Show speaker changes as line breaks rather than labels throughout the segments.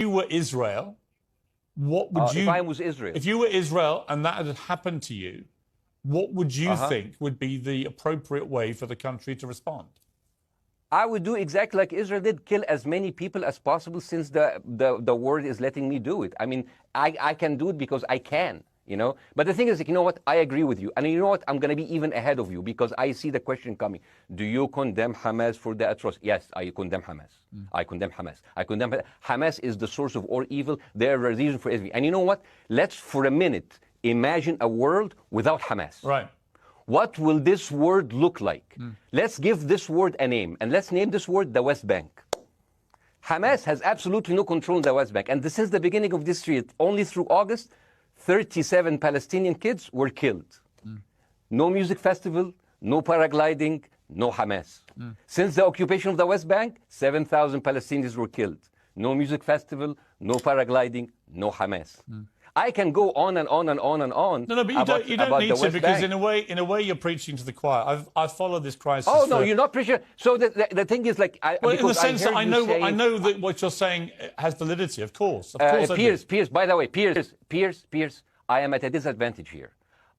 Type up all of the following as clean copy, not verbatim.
you were Israel, what would you...
If I was Israel.
If you were Israel and that had happened to you, what would you think would be the appropriate way for the country to respond?
I would do exactly like Israel did, kill as many people as possible, since the world is letting me do it. I mean, I can do it because I can, you know. But the thing is, you know what? I agree with you. And you know what? I'm going to be even ahead of you, because I see the question coming. Do you condemn Hamas for the atrocity? Yes, I condemn Hamas. I condemn Hamas. I condemn Hamas is the source of all evil. They are a reason for everything. And you know what? Let's, for a minute, imagine a world without Hamas.
Right.
What will this word look like? Let's give this word a name, and let's name this word the West Bank. Hamas has absolutely no control in the West Bank, and since the beginning of this year, only through August, 37 Palestinian kids were killed. No music festival, no paragliding, no Hamas. Since the occupation of the West Bank, 7,000 Palestinians were killed. No music festival, no paragliding, no Hamas. I can go on and on and on and on.
No, but you don't need to, because in a way you're preaching to the choir. I've followed this crisis.
Oh no, you're not preaching. So the thing is, like,
well, in the sense that I know that what you're saying has validity. Of course,
Piers. By the way, Piers. I am at a disadvantage here.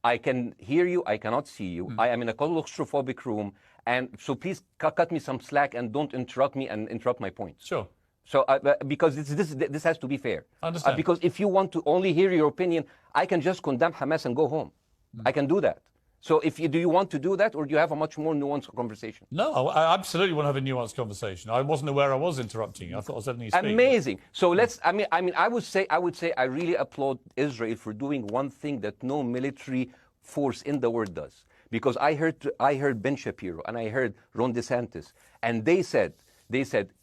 I can hear you. I cannot see you. I am in a claustrophobic room, and so please cut me some slack and don't interrupt me and interrupt my point.
Sure.
So, because this has to be fair.
I understand.
Because if you want to only hear your opinion, I can just condemn Hamas and go home. I can do that. So, do you want to do that, or do you have a much more nuanced conversation?
No, I absolutely want to have a nuanced conversation. I wasn't aware I was interrupting you. I thought I was letting you speak.
Amazing. So let's. I mean, I would say I really applaud Israel for doing one thing that no military force in the world does. Because I heard Ben Shapiro and I heard Ron DeSantis, and they said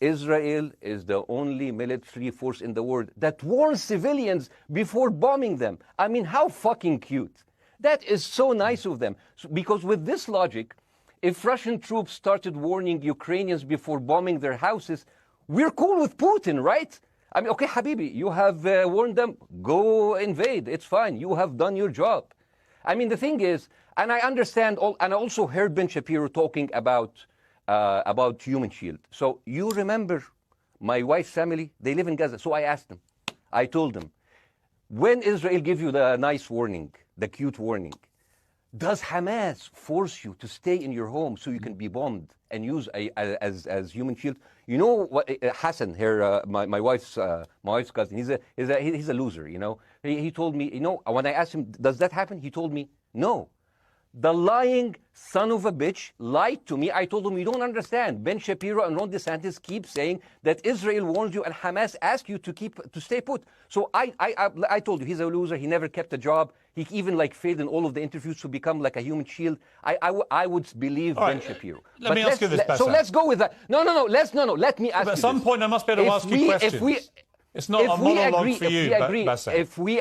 Israel is the only military force in the world that warns civilians before bombing them. I mean, how fucking cute. That is so nice of them. Because with this logic, if Russian troops started warning Ukrainians before bombing their houses, we're cool with Putin, right? I mean, okay, Habibi, you have warned them, go invade, it's fine, you have done your job. I mean, the thing is, and I understand, and I also heard Ben Shapiro talking about Human Shield. So you remember my wife's family, they live in Gaza. So I asked them, I told them, when Israel gives you the nice warning, the cute warning, does Hamas force you to stay in your home so you can be bombed and use as Human Shield? You know what, Hassan here, my wife's cousin, he's a loser, you know. He told me, you know, when I asked him, does that happen? He told me, no. The lying son of a bitch lied to me. I told him, you don't understand. Ben Shapiro and Ron DeSantis keep saying that Israel warned you and Hamas asked you to stay put. So I told you, he's a loser. He never kept a job. He even failed in all of the interviews to become like a Human Shield. I would believe Ben Shapiro.
Let me ask you this,
So let's go with that. No. Let me ask you
At some point, I must be able to ask you questions. It's not a monologue for you,
if we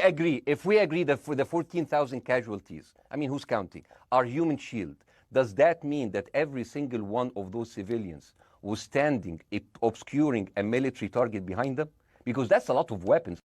agree that for the 14,000 casualties, I mean, who's counting, are Human Shield, does that mean that every single one of those civilians was standing, obscuring a military target behind them? Because that's a lot of weapons.